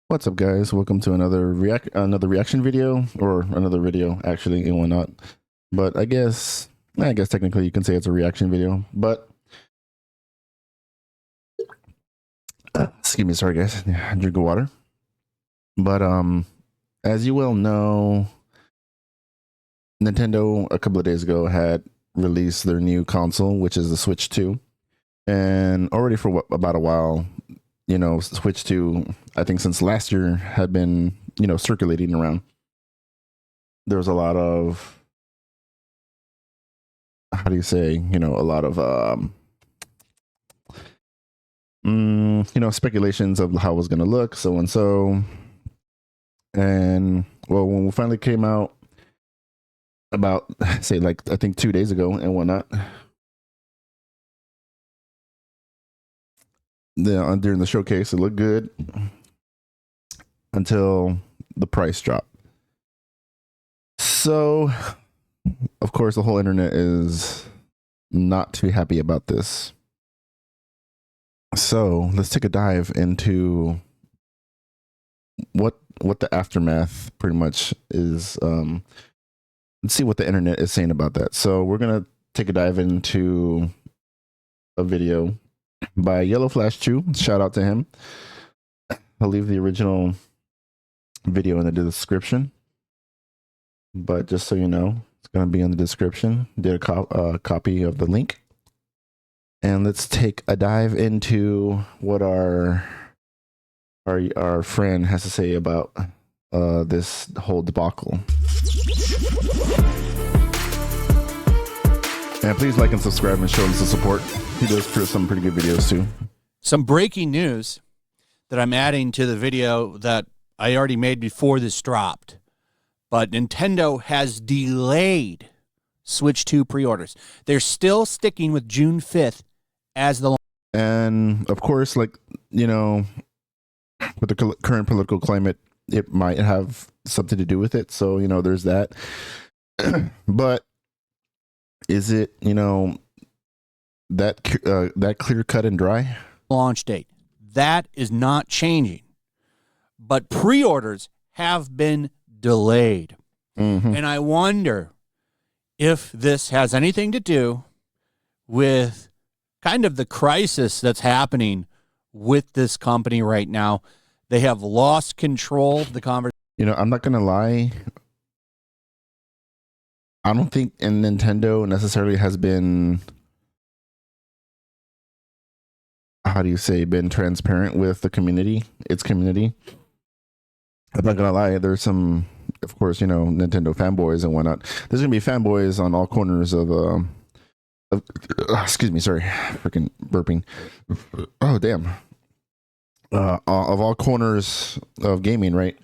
What's up, guys? Welcome to another reaction video, or another video actually, and whatnot. But I guess technically you can say it's a reaction video. But excuse me, sorry guys, drink of water. But as you well know, Nintendo a couple of days ago had released their new console, which is the Switch 2, and already for about a while, Switch 2, I think since last year, had been, circulating around. There was a lot of, how do you say, a lot of, speculations of how it was going to look, so and so. And well, when we finally came out about, say, like, I think 2 days ago and whatnot, during the showcase, it looked good until the price dropped. So, of course, the whole internet is not too happy about this. So let's take a dive into what the aftermath pretty much is. Let's see what the internet is saying about that. So we're gonna take a dive into a video by Yellow Flash Chew. Shout out to him. I'll leave the original video in the description, but just so you know, it's going to be in the description. Did a copy of the link, and let's take a dive into what our friend has to say about this whole debacle. And please like and subscribe and show him some support. He does some pretty good videos too. Some breaking news that I'm adding to the video that I already made before this dropped. But Nintendo has delayed Switch 2 pre-orders. They're still sticking with June 5th as the... And of course, like, with the current political climate, it might have something to do with it. So, there's that. But is it, that clear cut and dry? Launch date. That is not changing. But pre-orders have been delayed. Mm-hmm. And I wonder if this has anything to do with kind of the crisis that's happening with this company right now. They have lost control of the conversation. I'm not going to lie. I don't think Nintendo necessarily has been, how do you say, been transparent with the community, its community. I'm not going to lie. There's some, of course, Nintendo fanboys and whatnot. There's going to be fanboys on all corners of excuse me, sorry, freaking burping. Oh, damn. Of all corners of gaming, right?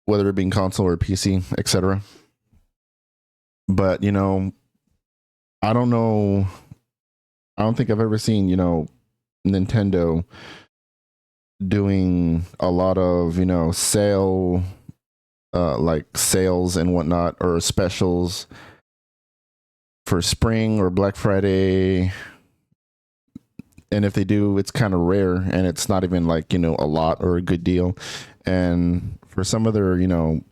Whether it being console or PC, etc. But, I don't know. I don't think I've ever seen, Nintendo doing a lot of, like sales and whatnot, or specials for spring or Black Friday. And if they do, it's kind of rare, and it's not even like, a lot or a good deal. And for some of their,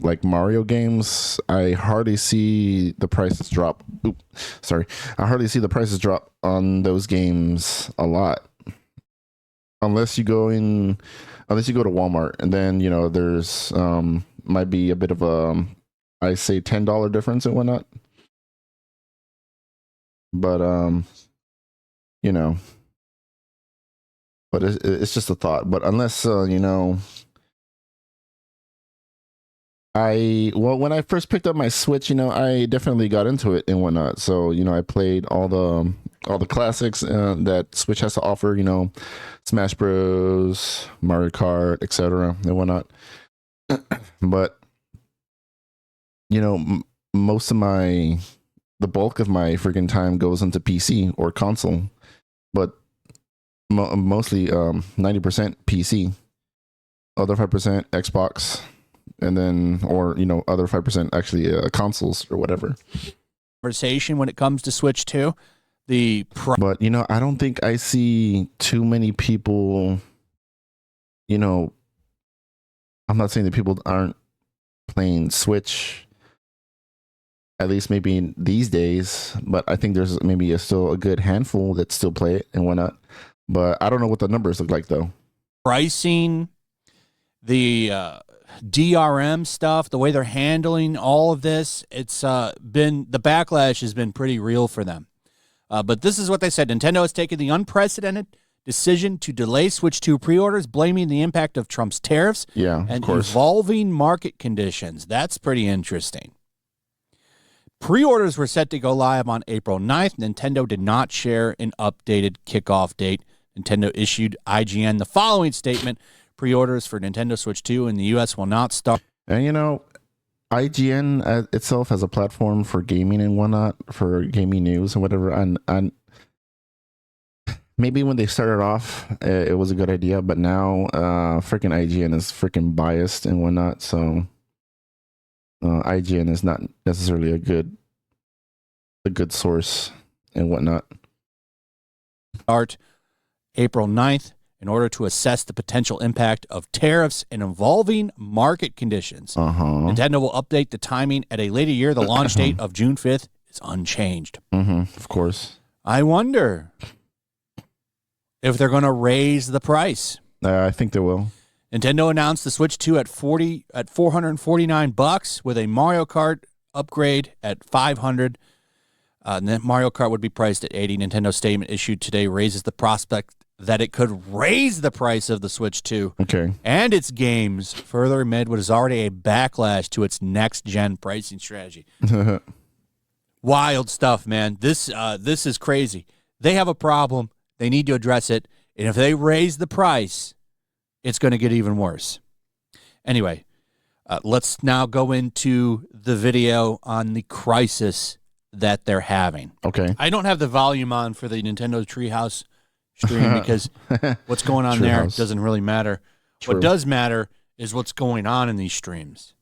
like Mario games, I hardly see the prices drop. I hardly see the prices drop on those games a lot. Unless you go to Walmart, and then, there's might be a bit of a, I say, $10 difference and whatnot. But, but it's just a thought. But unless, when I first picked up my Switch, I definitely got into it and whatnot. So, I played all the classics that Switch has to offer, Smash Bros, Mario Kart, etc. and whatnot. But, most of the bulk of my freaking time goes into PC or console, but mostly 90% PC, other 5% Xbox, and then, or other 5% actually consoles or whatever. Conversation when it comes to Switch 2. But I don't think I see too many people I'm not saying that people aren't playing Switch, at least maybe these days, but I think there's maybe still a good handful that still play it and whatnot. But I don't know what the numbers look like though. Pricing, the DRM stuff, the way they're handling all of this, it's been, the backlash has been pretty real for them. But this is what they said. Nintendo has taken the unprecedented decision to delay Switch 2 pre-orders, blaming the impact of Trump's tariffs and evolving market conditions. That's pretty interesting. Pre-orders were set to go live on April 9th. Nintendo did not share an updated kickoff date. Nintendo issued IGN the following statement: pre-orders for Nintendo Switch 2 in the U.S. will not start. And, you know, IGN itself has a platform for gaming and whatnot, for gaming news and whatever. And maybe when they started off, it was a good idea, but now freaking IGN is freaking biased and whatnot. So IGN is not necessarily a good source and whatnot. Start April 9th in order to assess the potential impact of tariffs and evolving market conditions. Nintendo will update the timing at a later year. The launch date of June 5th is unchanged. Of course. I wonder if they're going to raise the price. I think they will. Nintendo announced the Switch 2 at $449 with a Mario Kart upgrade at $500. And then Mario Kart would be priced at $80. Nintendo's statement issued today raises the prospect that it could raise the price of the Switch 2 and its games further amid what is already a backlash to its next-gen pricing strategy. Wild stuff, man. This is crazy. They have a problem. They need to address it. And if they raise the price, it's going to get even worse. Anyway, let's now go into the video on the crisis that they're having. Okay. I don't have the volume on for the Nintendo Treehouse stream because what's going on there doesn't really matter. What does matter is what's going on in these streams.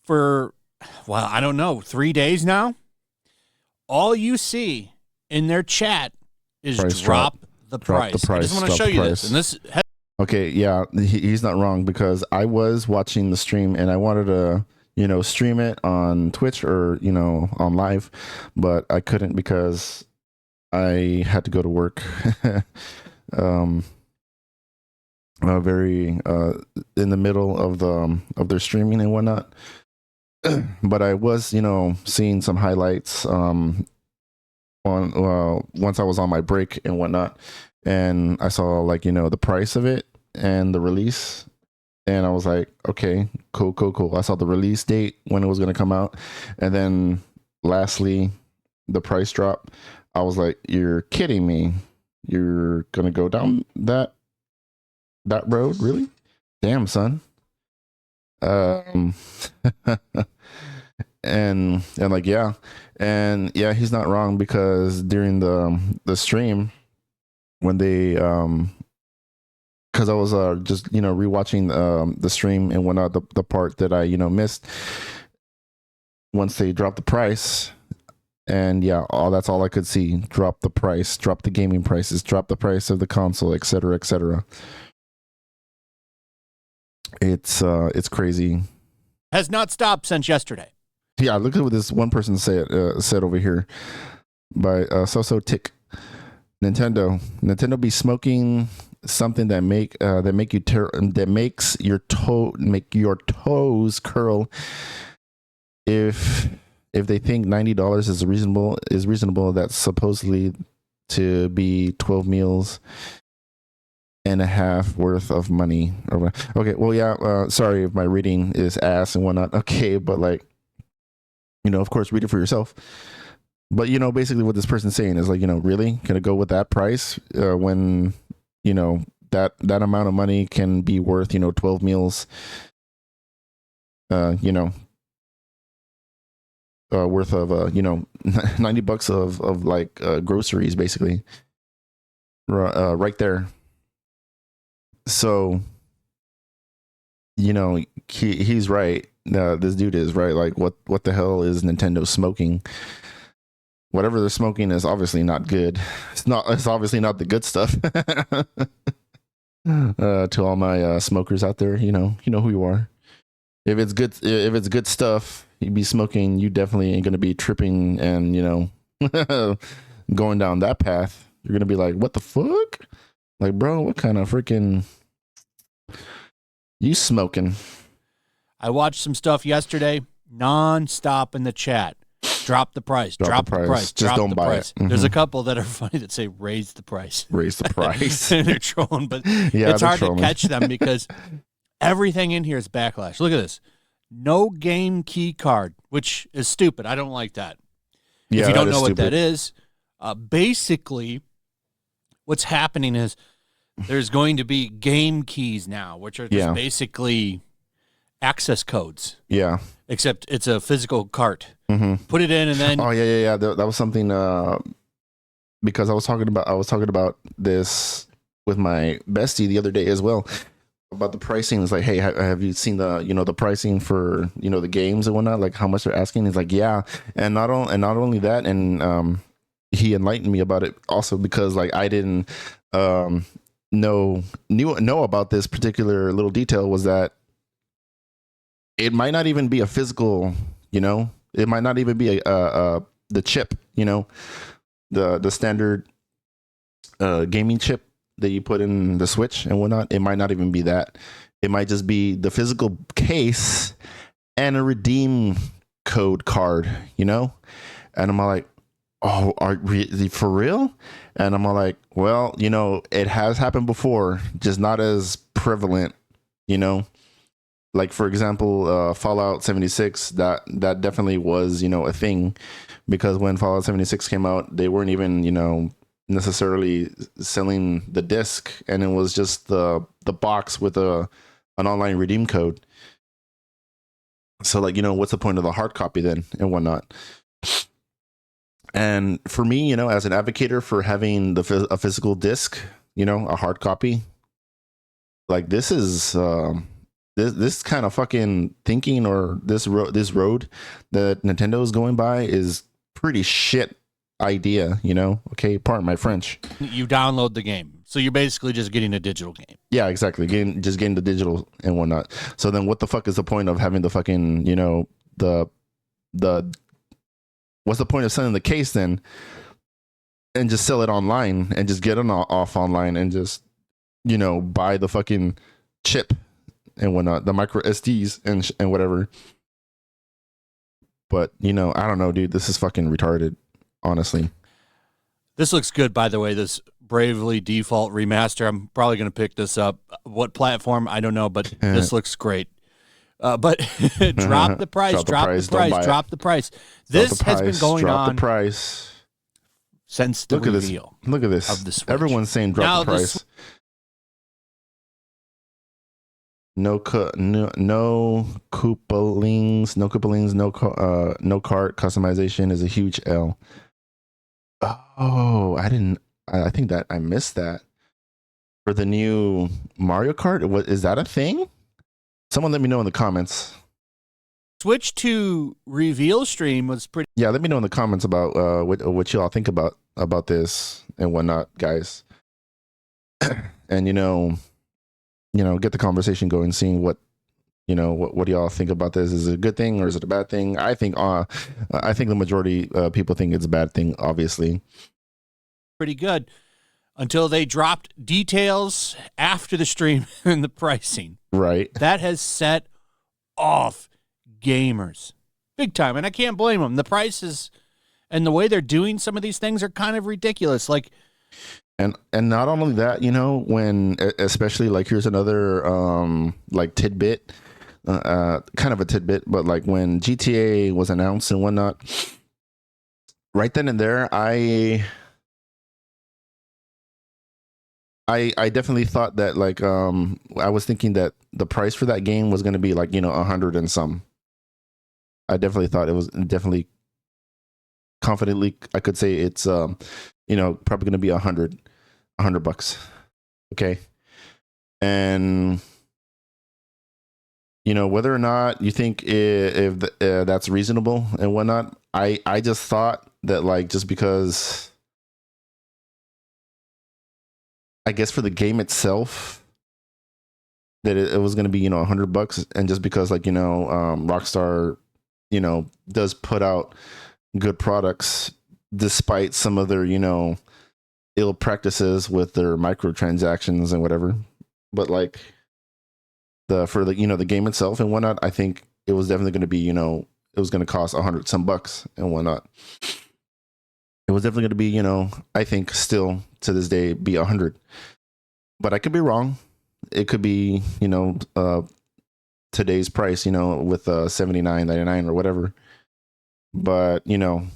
For, well, I don't know, 3 days now, all you see in their chat is drop the price. I just want to show you this. And this. Okay, yeah, he's not wrong, because I was watching the stream and I wanted to, you know, stream it on Twitch or, you know, on live, but I couldn't because I had to go to work. Very in the middle of their streaming and whatnot. But I was, you know, seeing some highlights on once I was on my break and whatnot, and I saw, like, you know, the price of it and the release, and I was like, okay, cool. I saw the release date when it was going to come out, and then lastly the price drop. I was like, you're kidding me, you're gonna go down that road, really? Damn, son. And like, yeah, he's not wrong, because during the stream, when they because I was just, you know, rewatching the stream and whatnot, the part that I, you know, missed, once they dropped the price, and yeah, that's all I could see: drop the price, drop the gaming prices, drop the price of the console, etc., etc. It's crazy. Has not stopped since yesterday. Yeah, look at what this one person said over here by So Tick. Nintendo be smoking something that makes your toes curl. If they think $90 is reasonable, that's supposedly to be 12 meals and a half worth of money. Okay, well, yeah, sorry if my reading is ass and whatnot. Okay, but, like, you know, of course, read it for yourself. But, you know, basically what this person's saying is, like, you know, really gonna go with that price when, you know, that amount of money can be worth, you know, 12 meals, you know, worth of you know, $90 of like groceries, basically, right there. So, you know, he's right. This dude is right. Like, what the hell is Nintendo smoking? Whatever they're smoking is obviously not good. It's obviously not the good stuff. To all my smokers out there, you know who you are. If it's good stuff, you be smoking. You definitely ain't gonna be tripping and going down that path. You're gonna be like, what the fuck? Like, bro, what kind of freaking you smoking? I watched some stuff yesterday, non-stop in the chat. Drop the price. Drop the price. Just don't buy it. Mm-hmm. There's a couple that are funny that say raise the price. Raise the price. And they're trolling, but yeah, it's hard trolling. to catch them because everything in here is backlash. Look at this. No game key card, which is stupid. I don't like that. Yeah, if you don't know stupid. what that is, basically what's happening is there's going to be game keys now, which are just basically access codes. Yeah. Except it's a physical cart. Mm-hmm. Put it in and then. Oh yeah. That was something because I was talking about this with my bestie the other day as well about the pricing. It's like, hey, have you seen the pricing for the games and whatnot? Like how much they're asking? He's like, yeah, and not only that, and he enlightened me about it also because like I didn't know about this particular little detail was that it might not even be a physical, it might not even be the chip, the standard gaming chip that you put in the Switch and whatnot. It might not even be that. It might just be the physical case and a redeem code card, And I'm like, oh, for real? And I'm like, well, it has happened before, just not as prevalent, Like for example, Fallout 76, that definitely was, a thing, because when Fallout 76 came out, they weren't even, necessarily selling the disc, and it was just the box with an online redeem code. So like, what's the point of the hard copy then and whatnot? And for me, as an advocator for having a physical disc, a hard copy, like this is this kind of fucking thinking, or this road that Nintendo is going by is pretty shit idea, Okay, pardon my French. You download the game, so you're basically just getting a digital game. Yeah, exactly. Getting the digital and whatnot. So then, what the fuck is the point of having the fucking the what's the point of selling the case then, and just sell it online and just get it off online and just buy the fucking chip and whatnot, the micro SDs and whatever. But I don't know, dude. This is fucking retarded, honestly. This looks good, by the way. This Bravely Default remaster. I'm probably going to pick this up. What platform? I don't know, but this looks great. But drop the price. Drop the price. This has been going on. Drop the price since the reveal. Look at this. Of the Switch. Everyone's saying drop the price. No couplings, no cart customization is a huge L. Oh, I think that I missed that. For the new Mario Kart, is that a thing? Someone let me know in the comments. Switch to reveal stream was pretty. Yeah, let me know in the comments about what y'all think about this and whatnot, guys. And get the conversation going, seeing what what y'all think about this. Is it a good thing or is it a bad thing? I think the majority people think it's a bad thing, obviously. Pretty good until they dropped details after the stream and the pricing. Right. That has set off gamers big time, and I can't blame them. The prices and the way they're doing some of these things are kind of ridiculous. Like, and not only that, when especially like here's another like tidbit, kind of a tidbit, but like when GTA was announced and whatnot, right then and there, I definitely thought that like I was thinking that the price for that game was going to be like 100 and some. I definitely thought it was definitely confidently I could say it's probably going to be $100 okay. And whether or not you think if that's reasonable and whatnot, I just thought that like just because I guess for the game itself, that it was going to be, you know, $100, and just because like, you know, Rockstar, you know, does put out good products despite some of their, you know, ill practices with their microtransactions and whatever. But like for the, you know, the game itself and whatnot, I think it was definitely going to be, you know, it was going to cost 100 some bucks and whatnot. It was definitely going to be, you know, I think still to this day be 100, but I could be wrong. It could be, you know, today's price, you know, with $79.99 or whatever. But you know,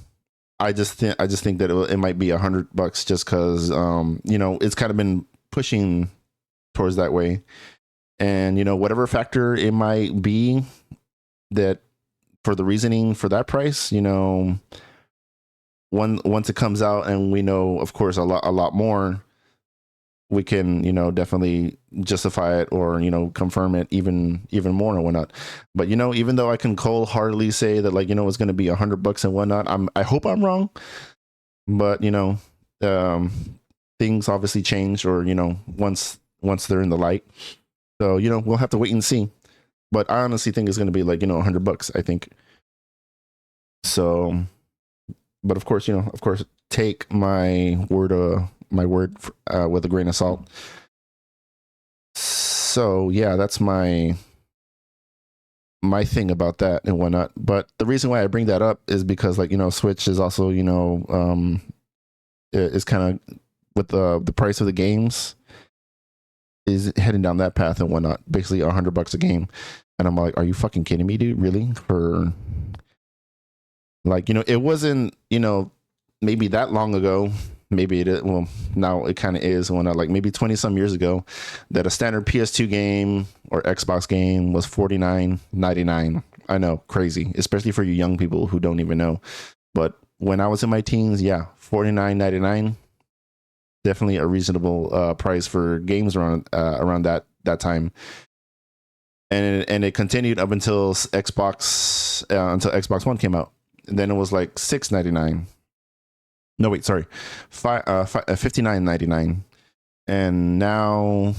I just think that it might be $100 just because, you know, it's kind of been pushing towards that way, and you know, whatever factor it might be that for the reasoning for that price, you know, once it comes out and we know, of course, a lot more, we can, you know, definitely justify it or, you know, confirm it even more and whatnot. But you know, even though I can cold-heartedly say that, like, you know, it's going to be $100 and whatnot, I hope I'm wrong. But you know, things obviously change, or you know, once they're in the light. So you know, we'll have to wait and see. But I honestly think it's going to be like, you know, $100, I think. So, but of course, you know, take my word with a grain of salt. So yeah, that's my thing about that and whatnot. But the reason why I bring that up is because, like, you know, Switch is also, you know, is kind of with the price of the games is heading down that path and whatnot. Basically $100 a game, and I'm like, are you fucking kidding me, dude? Really? For like, you know, it wasn't, you know, maybe that long ago. Maybe it is, well, now it kind of is, when like maybe 20 some years ago, that a standard PS2 game or Xbox game was $49.99. I know, crazy, especially for you young people who don't even know. But when I was in my teens, yeah, $49.99, definitely a reasonable price for games around that time. And it continued up until Xbox One came out. And then it was like $6.99. No, wait, sorry, $59.99. And now,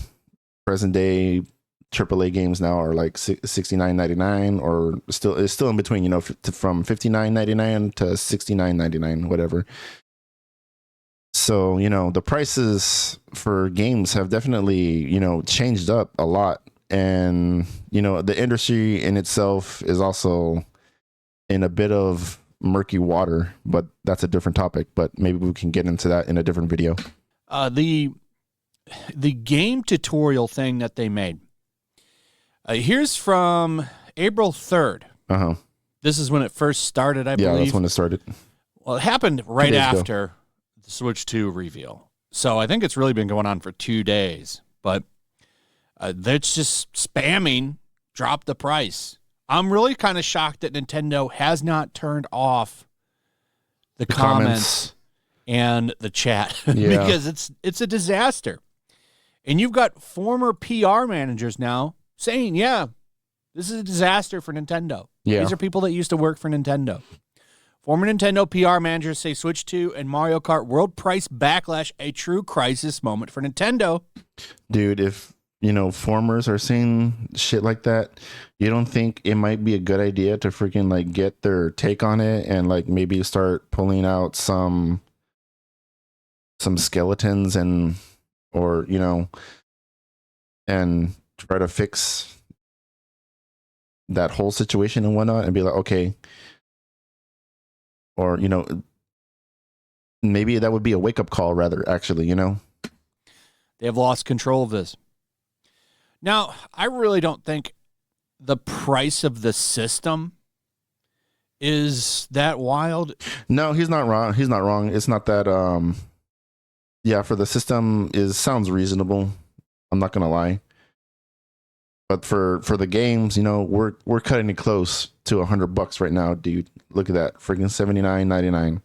present day, AAA games now are like $69.99, or it's still in between, you know, from $59.99 to $69.99, whatever. So, you know, the prices for games have definitely, you know, changed up a lot. And, you know, the industry in itself is also in a bit of murky water, but that's a different topic. But maybe we can get into that in a different video. The game tutorial thing that they made. Here's from April 3rd. Uh-huh. This is when it first started, I believe. Yeah, that's when it started. Well, it happened right after the Switch 2 reveal. So I think it's really been going on for 2 days. But that's just spamming, drop the price. I'm really kind of shocked that Nintendo has not turned off the comments and the chat because it's a disaster. And you've got former PR managers now saying, yeah, this is a disaster for Nintendo. Yeah. These are people that used to work for Nintendo. Former Nintendo PR managers say Switch 2 and Mario Kart World Price Backlash, a true crisis moment for Nintendo. Dude, if, you know, formers are saying shit like that, you don't think it might be a good idea to freaking like get their take on it and like maybe start pulling out some skeletons and, or, you know, and try to fix that whole situation and whatnot, and be like, okay, or, you know, maybe that would be a wake-up call rather, actually, you know. They have lost control of this. Now, I really don't think the price of the system is that wild. No, he's not wrong. He's not wrong. It's not that, yeah, for the system sounds reasonable. I'm not gonna lie. But for the games, you know, we're cutting it close to $100 right now, dude. Look at that, freaking $79.99.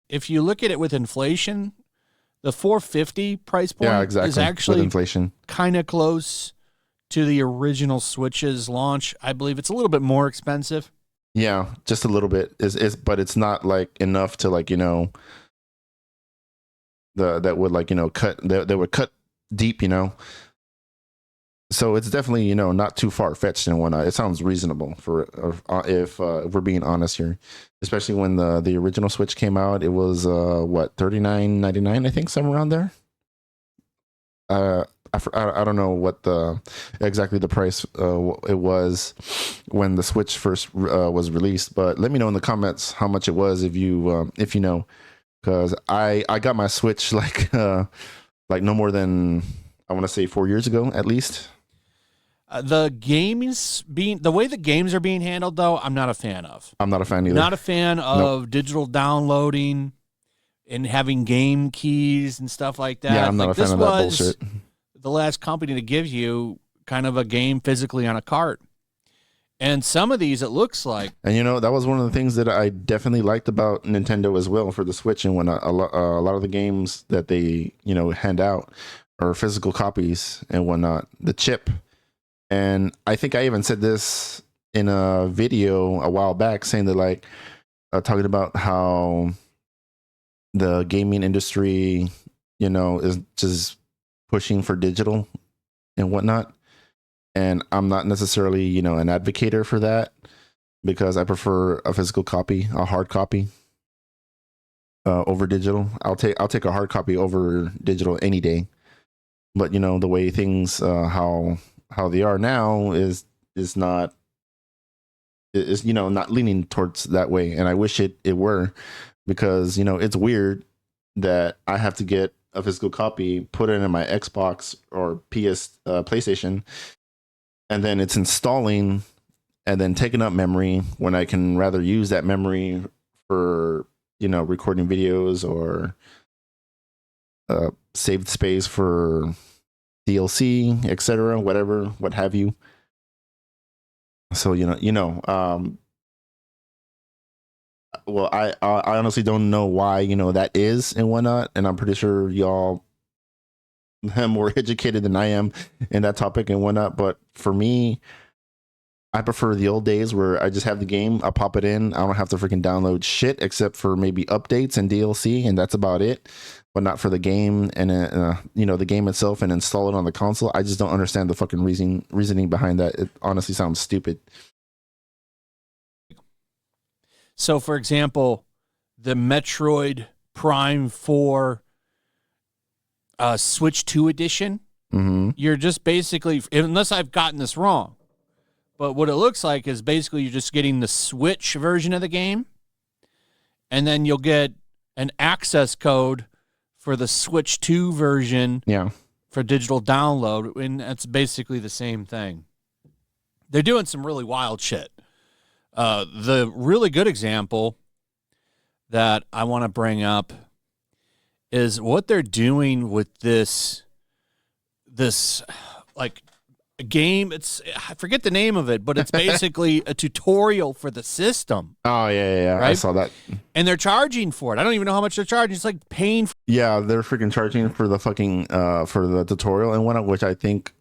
If you look at it with inflation, the $450 price point is actually inflation kind of close to the original Switch's launch. I believe it's a little bit more expensive. Yeah, just a little bit. But it's not like enough to, like, you know, that would, like, you know, that would cut deep, you know. So it's definitely, you know, not too far fetched and whatnot. It sounds reasonable for if we're being honest here, especially when the original Switch came out. It was what, $39.99, I think, somewhere around there. I don't know what the exactly the price it was when the Switch first was released, but let me know in the comments how much it was if you know, because I got my Switch like no more than, I want to say, 4 years ago at least. The way the games are being handled, though, I'm not a fan of. I'm not a fan either. Not a fan of digital downloading and having game keys and stuff like that. Yeah, I'm not a fan of that bullshit. The last company to give you kind of a game physically on a cart. And some of these, it looks like. And, you know, that was one of the things that I definitely liked about Nintendo as well for the Switch. And when a lot of the games that they, you know, hand out are physical copies and whatnot, the chip. And I think I even said this in a video a while back, saying that, like, talking about how the gaming industry, you know, is just pushing for digital and whatnot. And I'm not necessarily, you know, an advocator for that, because I prefer a physical copy, a hard copy, over digital. I'll take a hard copy over digital any day. But, you know, the way things how they are now is not, is, you know, not leaning towards that way. And I wish it were, because, you know, it's weird that I have to get a physical copy, put it in my Xbox or PlayStation, and then it's installing and then taking up memory when I can rather use that memory for, you know, recording videos or saved space for DLC, etc., whatever, what have you. So, well, I honestly don't know why, you know, that is and whatnot, and I'm pretty sure y'all have more educated than I am in that topic and whatnot. But for me, I prefer the old days where I just have the game, I pop it in, I don't have to freaking download shit except for maybe updates and DLC, and that's about it. But not for the game and you know, the game itself, and install it on the console. I just don't understand the fucking reasoning behind that. It honestly sounds stupid. So, for example, the Metroid Prime 4 Switch 2 edition, you're just basically, unless I've gotten this wrong, but what it looks like is basically you're just getting the Switch version of the game, and then you'll get an access code for the Switch 2 version, for digital download, and that's basically the same thing. They're doing some really wild shit. The really good example that I want to bring up is what they're doing with this like game. I forget the name of it, but it's basically a tutorial for the system. Oh yeah, right? I saw that. And they're charging for it. I don't even know how much they're charging. It's like paying for. Yeah, they're freaking charging for the fucking for the tutorial and whatnot, which I think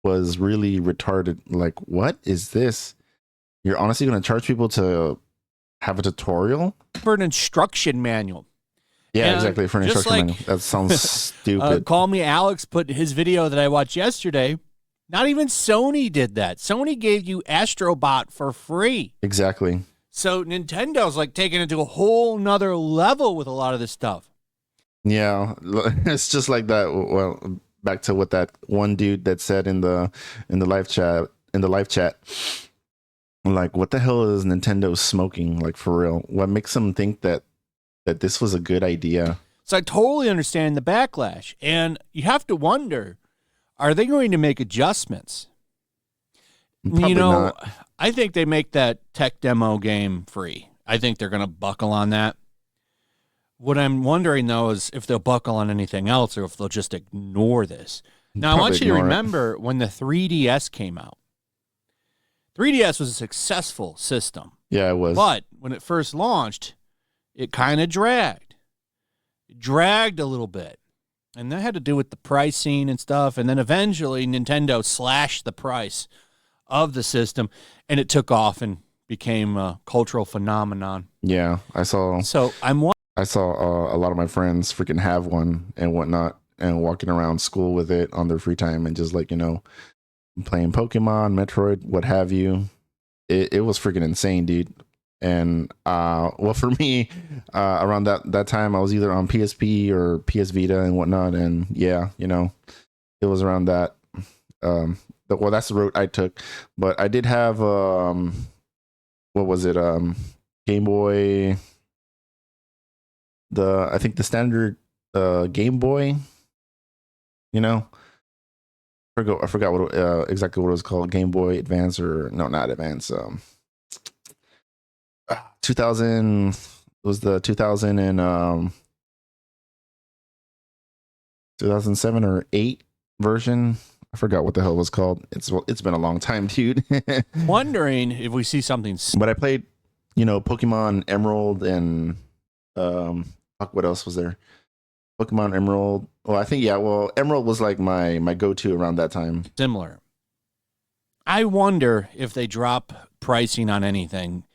was really retarded. Like, what is this? You're honestly going to charge people to have a tutorial for an instruction manual? Yeah, and exactly, for an instruction manual. That sounds stupid. Call Me Alex put his video that I watched yesterday. Not even Sony did that. Sony gave you Astrobot for free. Exactly. So Nintendo's like taking it to a whole nother level with a lot of this stuff. Yeah, it's just like that. Well, back to what that one dude that said in the live chat. Like, what the hell is Nintendo smoking? Like, for real, what makes them think that this was a good idea? So I totally understand the backlash, and you have to wonder, are they going to make adjustments? Probably not. I think they make that tech demo game free. I think they're going to buckle on that. What I'm wondering, though, is if they'll buckle on anything else or if they'll just ignore this. Now, I want you to remember when the 3DS came out. 3DS was a successful system. Yeah, it was. But when it first launched, it kind of dragged. It dragged a little bit. And that had to do with the pricing and stuff. And then eventually Nintendo slashed the price of the system, and it took off and became a cultural phenomenon. Yeah, I saw. So I saw a lot of my friends freaking have one and whatnot, and walking around school with it on their free time, and just like, you know, playing Pokemon, Metroid, what have you. It was freaking insane, dude. And well, for me, around that time, I was either on PSP or PS Vita and whatnot. And yeah, it was around that. Well, that's the route I took. But I did have what was it? Game Boy. I think the standard Game Boy. I forgot what exactly what it was called. Game Boy Advance, or no, not Advance. 2000 was the 2000 and 2007 or 8 version. I forgot what the hell it was called. It's been a long time, dude. Wondering if we see something. But I played, Pokemon Emerald and what else was there? Pokemon Emerald. Well, I think Emerald was like my go-to around that time. Similar. I wonder if they drop pricing on anything.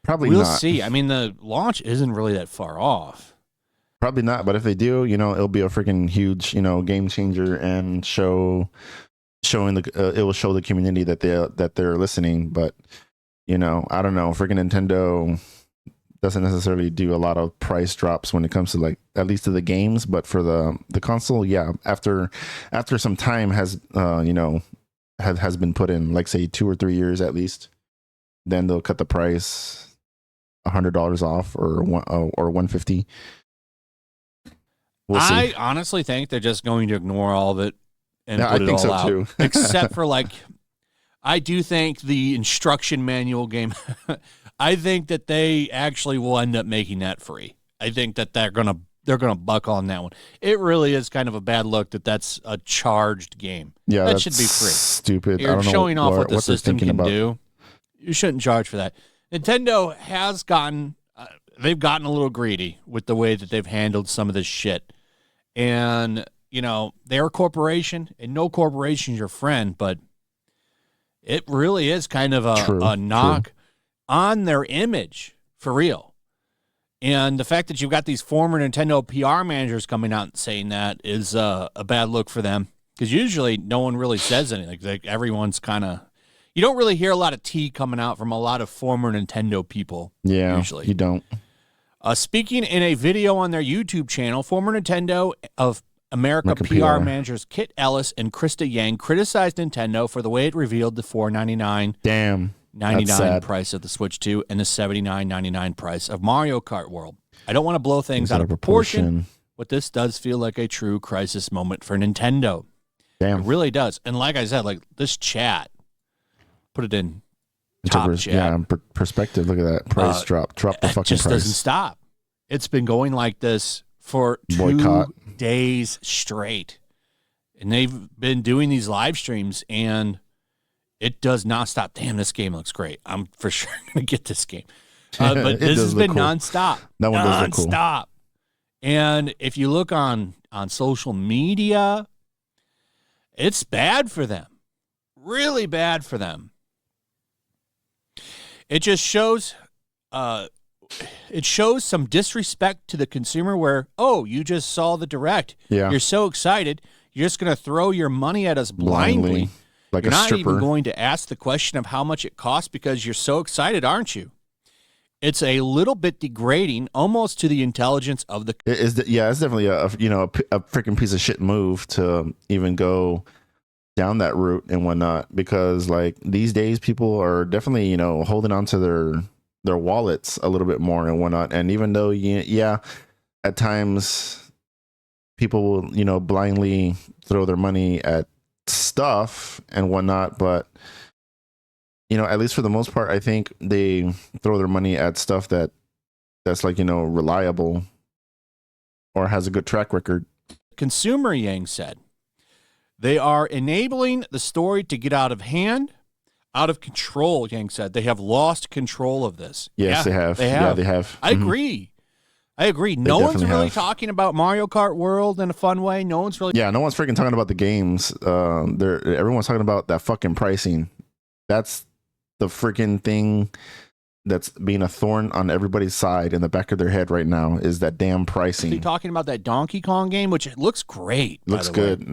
Probably we'll not. see. I mean, the launch isn't really that far off. Probably not, but if they do, it'll be a freaking huge, game changer and it will show the community that they're listening. But I don't know, freaking Nintendo doesn't necessarily do a lot of price drops when it comes to, like, at least to the games. But for the console, yeah, after some time has has been put in, like say 2 or 3 years at least, then they'll cut the price $100 off or $150. We'll see. I honestly think they're just going to ignore all of it and Yeah, put I it think all so out. too. Except for, like, I do think the instruction manual game, I think that they actually will end up making that free. I think that they're gonna buck on that one. It really is kind of a bad look that's a charged game. Yeah, that should be free. Stupid. You're I don't know showing off what the they're system thinking can about. do. You shouldn't charge for that. Nintendo has gotten they've gotten a little greedy with the way that they've handled some of this shit. And, they're a corporation, and no corporation's your friend, but it really is kind of a knock on their image, for real. And the fact that you've got these former Nintendo PR managers coming out and saying that is a bad look for them, because usually no one really says anything. Like, everyone's kind of... You don't really hear a lot of tea coming out from a lot of former Nintendo people. Yeah, usually. You don't. Speaking in a video on their YouTube channel, former Nintendo of America PR managers Kit Ellis and Krista Yang criticized Nintendo for the way it revealed the $499.99 price of the Switch 2 and the $79.99 price of Mario Kart World. I don't want to blow things out of proportion, but this does feel like a true crisis moment for Nintendo. Damn. It really does. And like I said, like, this chat, put it in top chat. Yeah, perspective. Look at that price drop. Drop the fucking price. It just doesn't stop. It's been going like this for 2 days straight. And they've been doing these live streams, and it does not stop. Damn, this game looks great. I'm for sure going to get this game. But this has been nonstop. That one does look cool. Nonstop. And if you look on social media, it's bad for them. Really bad for them. It just shows some disrespect to the consumer where, oh, you just saw the Direct. Yeah. You're so excited. You're just going to throw your money at us blindly. Like you're a not stripper. even going to ask the question of how much it costs because you're so excited, aren't you? It's a little bit degrading, almost to the intelligence of the... It's definitely a freaking piece of shit move to even go down that route and whatnot, because, like, these days people are definitely, holding on to their wallets a little bit more and whatnot. And even though, at times people will, blindly throw their money at stuff and whatnot, but at least for the most part, I think they throw their money at stuff that's like, reliable or has a good track record. Consumer, Yang said, they are enabling the story to get out of hand, out of control. Yang said they have lost control of this. Yes, they have. Yeah, they have. I agree. No one's really talking about Mario Kart World in a fun way. No one's really. Yeah, no one's freaking talking about the games. Everyone's talking about that fucking pricing. That's the freaking thing that's being a thorn on everybody's side in the back of their head right now, is that damn pricing. Are you talking about that Donkey Kong game, which looks great? Looks good,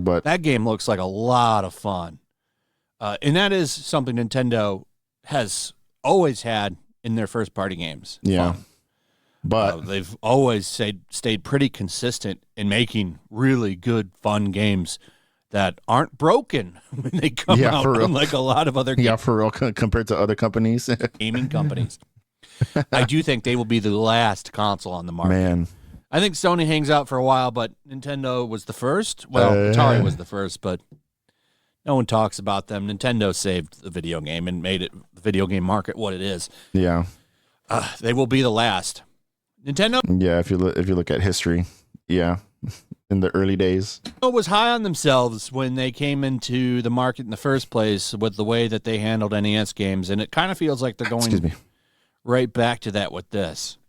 but that game looks like a lot of fun. And that is something Nintendo has always had in their first-party games. Yeah. Fun. But they've always stayed pretty consistent in making really good, fun games that aren't broken when they come out, for real. unlike a lot of other for real, compared to other companies. gaming companies. I do think they will be the last console on the market. Man. I think Sony hangs out for a while, but Nintendo was the first. Well, Atari was the first, but no one talks about them. Nintendo saved the video game and made the video game market what it is. Yeah. They will be the last. Nintendo. Yeah, if you look at history, yeah, in the early days, was high on themselves when they came into the market in the first place with the way that they handled NES games, and it kind of feels like they're going right back to that with this.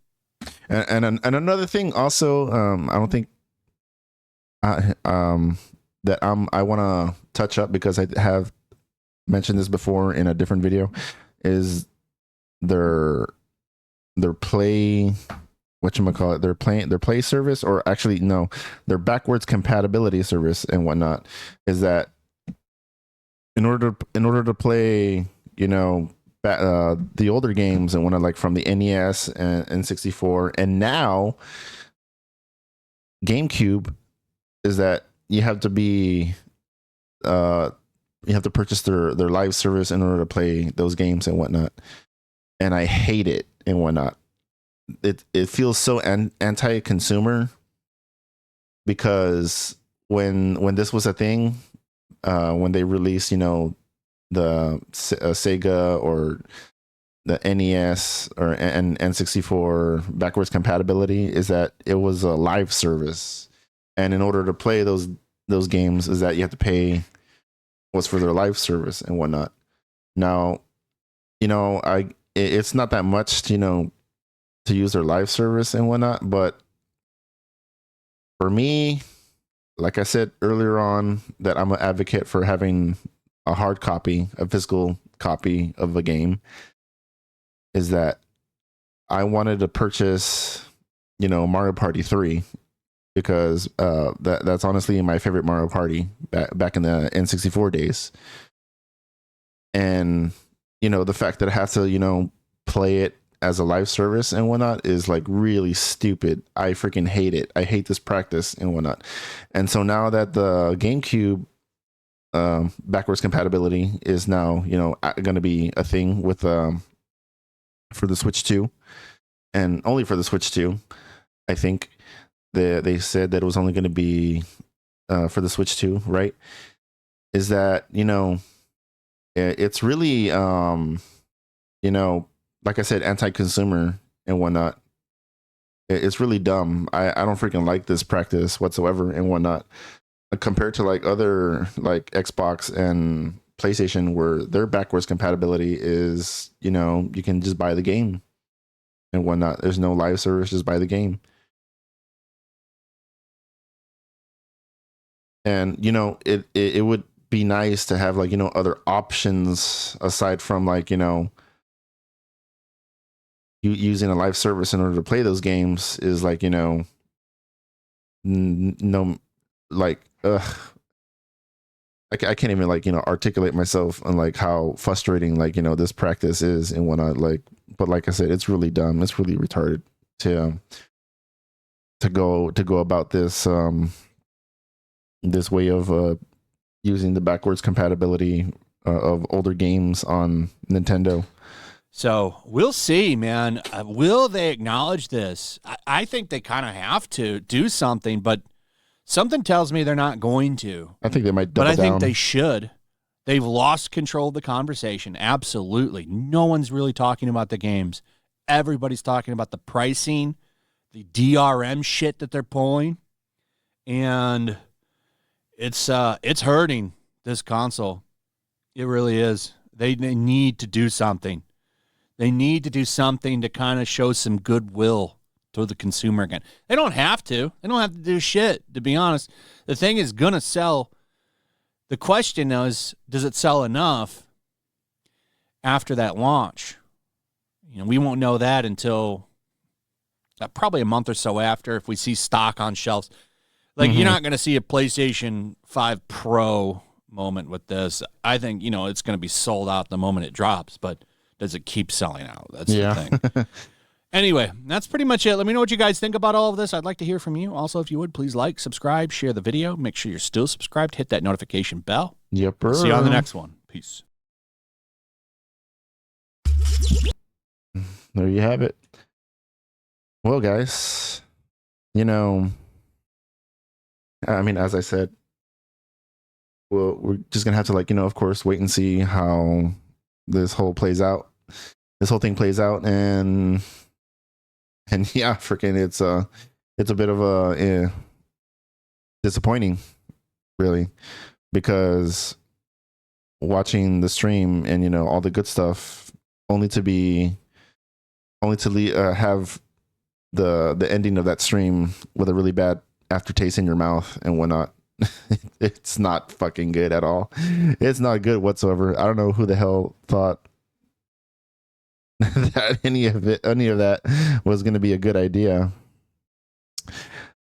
And another thing, also, I don't think that I want to touch up, because I have mentioned this before in a different video, is their play. Whatchamacallit, their play service, or actually no, their backwards compatibility service and whatnot, is that in order to play, the older games and whatnot, like from the NES and N64 and now GameCube, is that you have to purchase their live service in order to play those games and whatnot, and I hate it and whatnot. It feels so anti-consumer, because when this was a thing, when they released, the Sega or the NES or N64 backwards compatibility, is that it was a live service, and in order to play those games, is that you have to pay what's for their live service and whatnot. Now, it's not that much, to use their live service and whatnot, but for me, like I said earlier on, that I'm an advocate for having a hard copy, a physical copy of a game, is that I wanted to purchase, Mario Party 3, because that's honestly my favorite Mario Party back in the N64 days. And, the fact that I have to, play it as a live service and whatnot is like really stupid. I freaking hate it. I hate this practice and whatnot. And so now that the GameCube backwards compatibility is now, going to be a thing with for the Switch 2, and only for the Switch 2, I think they said that it was only going to be for the Switch 2, right? Is that, it's really, like I said, anti-consumer and whatnot. It's really dumb. I don't freaking like this practice whatsoever and whatnot, compared to like other like Xbox and PlayStation, where their backwards compatibility is, you can just buy the game and whatnot. There's no live service, just buy the game. And, it would be nice to have like, other options aside from like, using a live service in order to play those games, is like, no, like, I can't even like, articulate myself on like how frustrating like, this practice is and whatnot. Like, but like I said, it's really dumb. It's really retarded to go about this, this way of using the backwards compatibility of older games on Nintendo. So we'll see, man. Will they acknowledge this? I think they kind of have to do something, but something tells me they're not going to. I think they might double down. But I think they should. They've lost control of the conversation. Absolutely. No one's really talking about the games. Everybody's talking about the pricing, the DRM shit that they're pulling, and it's hurting this console. It really is. They need to do something. They need to do something to kind of show some goodwill to the consumer again. They don't have to. They don't have to do shit, to be honest. The thing is going to sell. The question is, does it sell enough after that launch? We won't know that until probably a month or so after, if we see stock on shelves. Like, You're not going to see a PlayStation 5 Pro moment with this. I think, you know, it's going to be sold out the moment it drops, but does it keep selling out? That's the thing. Anyway, that's pretty much it. Let me know what you guys think about all of this. I'd like to hear from you. Also, if you would, please like, subscribe, share the video. Make sure you're still subscribed. Hit that notification bell. Yep. See you on the next one. Peace. There you have it. Well, guys, you know, I mean, as I said, well, we're just gonna have to, like, you know, of course, wait and see how this whole thing plays out, and yeah, freaking, it's a bit of a disappointing, really, because watching the stream and, you know, all the good stuff, only to have the ending of that stream with a really bad aftertaste in your mouth and whatnot. It's not fucking good at all. It's not good whatsoever. I don't know who the hell thought that any of that was going to be a good idea.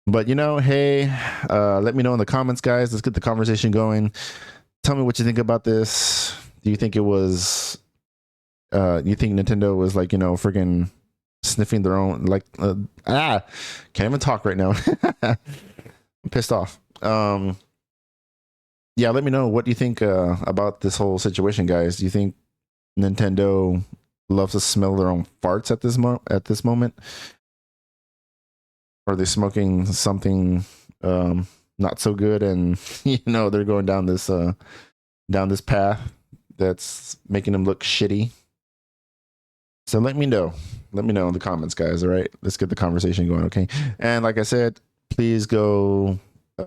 But, you know, hey, let me know in the comments, guys. Let's get the conversation going. Tell me what you think about this. Do you think it was you think Nintendo was, like, you know, friggin' sniffing their own, like, can't even talk right now. I'm pissed off. Yeah, let me know what you think about this whole situation, guys. Do you think Nintendo loves to smell their own farts at this moment? Or are they smoking something not so good, and, you know, they're going down this path that's making them look shitty? So let me know. Let me know in the comments, guys. All right, let's get the conversation going, okay? And like I said, please go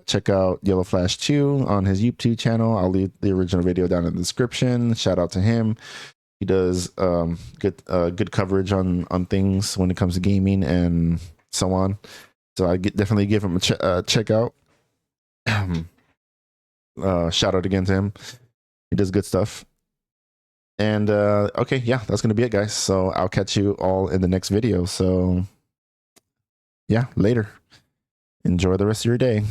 check out Yellow Flash 2 on his YouTube channel. I'll leave the original video down in the description. Shout out to him. He does good coverage on things when it comes to gaming and so on. So I definitely give him a check out. Shout out again to him. He does good stuff. And okay, yeah, that's gonna be it, guys. So I'll catch you all in the next video. So yeah, later. Enjoy the rest of your day.